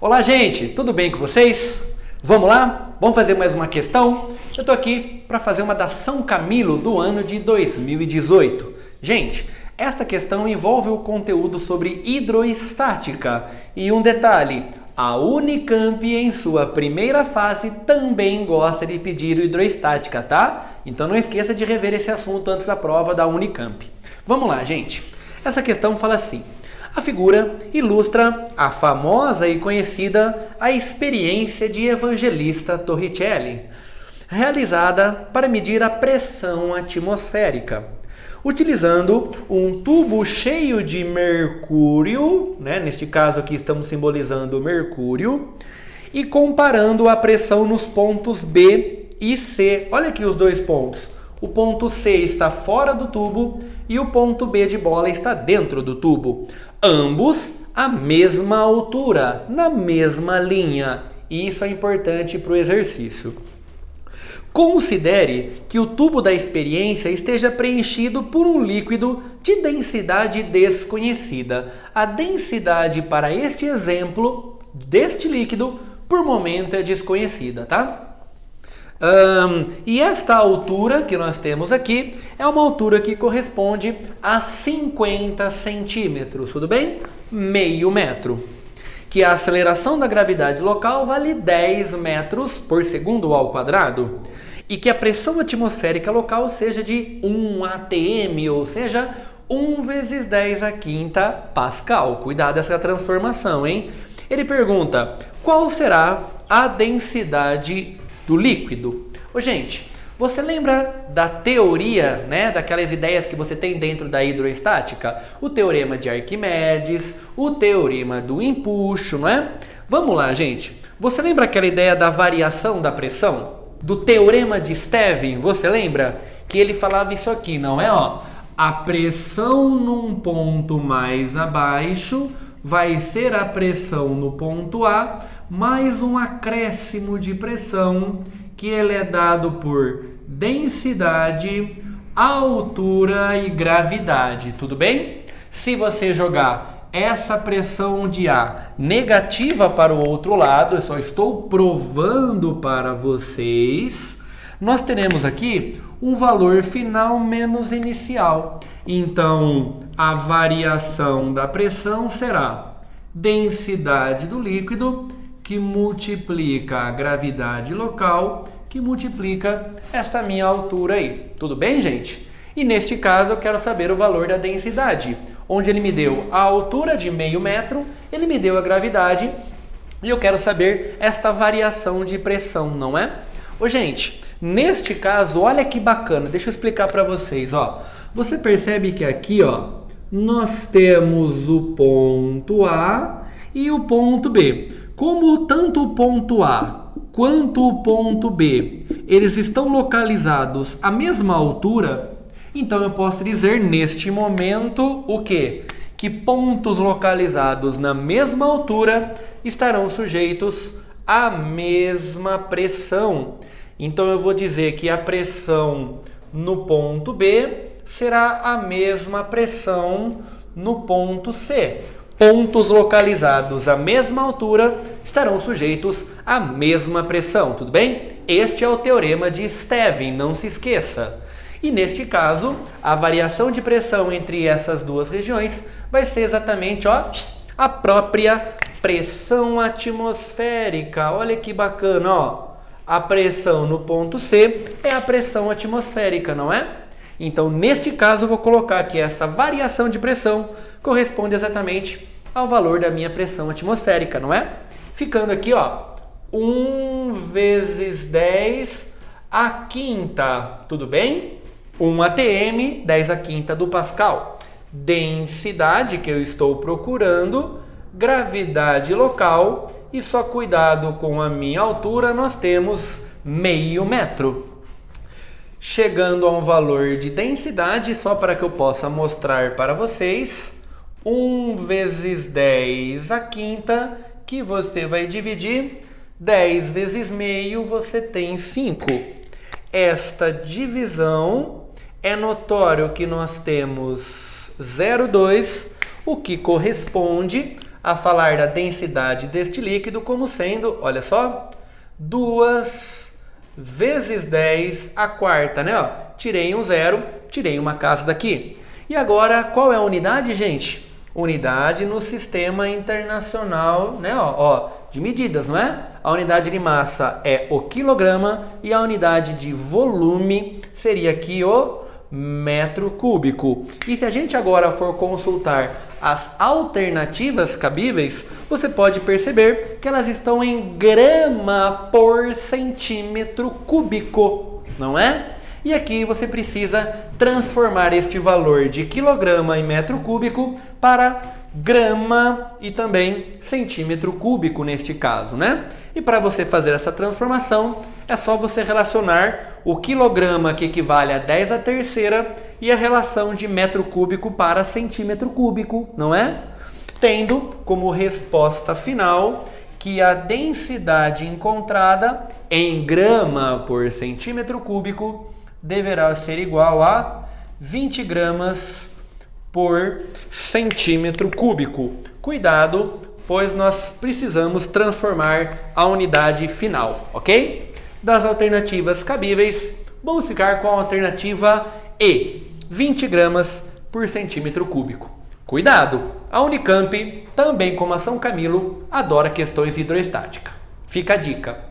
Olá, gente, tudo bem com vocês? Vamos lá? Vamos fazer mais uma questão? Eu estou aqui para fazer uma da São Camilo do ano de 2018. Gente, esta questão envolve o conteúdo sobre hidroestática. E um detalhe, a Unicamp em sua primeira fase também gosta de pedir hidroestática, tá? Então não esqueça de rever esse assunto antes da prova da Unicamp. Vamos lá, gente. Essa questão fala assim: a figura ilustra a famosa e conhecida a experiência de Evangelista Torricelli, realizada para medir a pressão atmosférica, utilizando um tubo cheio de mercúrio, neste caso aqui estamos simbolizando o mercúrio, e comparando a pressão nos pontos B e C. Olha aqui os dois pontos. O ponto C está fora do tubo e o ponto B de bola está dentro do tubo. Ambos à mesma altura, na mesma linha. E isso é importante para o exercício. Considere que o tubo da experiência esteja preenchido por um líquido de densidade desconhecida. A densidade para este exemplo deste líquido, por momento, é desconhecida, tá? E esta altura que nós temos aqui é uma altura que corresponde a 50 centímetros, tudo bem? Meio metro. Que a aceleração da gravidade local vale 10 metros por segundo ao quadrado. E que a pressão atmosférica local seja de 1 atm, ou seja, 1 vezes 10 a quinta pascal. Cuidado essa transformação, hein? Ele pergunta, qual será a densidade do líquido? Ô, gente, você lembra da teoria, daquelas ideias que você tem dentro da hidroestática? O teorema de Arquimedes, o teorema do empuxo, não é? Vamos lá, gente. Você lembra aquela ideia da variação da pressão? Do teorema de Stevin, você lembra? Que ele falava isso aqui, não é? A pressão num ponto mais abaixo vai ser a pressão no ponto A, mais um acréscimo de pressão, que ele é dado por densidade, altura e gravidade, tudo bem? Se você jogar essa pressão de A negativa para o outro lado, eu só estou provando para vocês, nós teremos aqui um valor final menos inicial. Então, a variação da pressão será densidade do líquido, que multiplica a gravidade local, que multiplica esta minha altura aí. Tudo bem, gente? E neste caso eu quero saber o valor da densidade, onde ele me deu a altura de meio metro, ele me deu a gravidade, e eu quero saber esta variação de pressão, não é? Ô, gente, neste caso, olha que bacana, deixa eu explicar para vocês, Você percebe que aqui, nós temos o ponto A e o ponto B. Como tanto o ponto A quanto o ponto B, eles estão localizados à mesma altura, então eu posso dizer neste momento o quê? Que pontos localizados na mesma altura estarão sujeitos à mesma pressão. Então eu vou dizer que a pressão no ponto B será a mesma pressão no ponto C. Pontos localizados à mesma altura estarão sujeitos à mesma pressão, tudo bem? Este é o teorema de Stevin, não se esqueça. E neste caso, a variação de pressão entre essas duas regiões vai ser exatamente a própria pressão atmosférica. Olha que bacana, A pressão no ponto C é a pressão atmosférica, não é? Então, neste caso, eu vou colocar que esta variação de pressão corresponde exatamente ao valor da minha pressão atmosférica, não é? Ficando aqui, 1 vezes 10 a quinta, tudo bem? 1 atm, 10 a quinta do Pascal. Densidade que eu estou procurando, gravidade local e só cuidado com a minha altura, nós temos meio metro. Chegando a um valor de densidade, só para que eu possa mostrar para vocês, 1 vezes 10 a quinta, que você vai dividir, 10 vezes meio, você tem 5. Esta divisão é notório que nós temos 0,2, o que corresponde a falar da densidade deste líquido como sendo, olha só, 2 vezes 10 a quarta, né? Ó, tirei um zero, tirei uma casa daqui. E agora, qual é a unidade, gente? Unidade no sistema internacional, né? Ó, de medidas, não é? A unidade de massa é o quilograma e a unidade de volume seria aqui o metro cúbico. E se a gente agora for consultar as alternativas cabíveis, você pode perceber que elas estão em grama por centímetro cúbico, não é? E aqui você precisa transformar este valor de quilograma em metro cúbico para grama e também centímetro cúbico neste caso, né? E para você fazer essa transformação, é só você relacionar o quilograma, que equivale a 10 à terceira, e a relação de metro cúbico para centímetro cúbico, não é? Tendo como resposta final que a densidade encontrada em grama por centímetro cúbico deverá ser igual a 20 gramas por centímetro cúbico. Cuidado, pois nós precisamos transformar a unidade final, ok? Das alternativas cabíveis, vamos ficar com a alternativa E, 20 gramas por centímetro cúbico. Cuidado, a Unicamp, também como a São Camilo, adora questões de hidroestática. Fica a dica.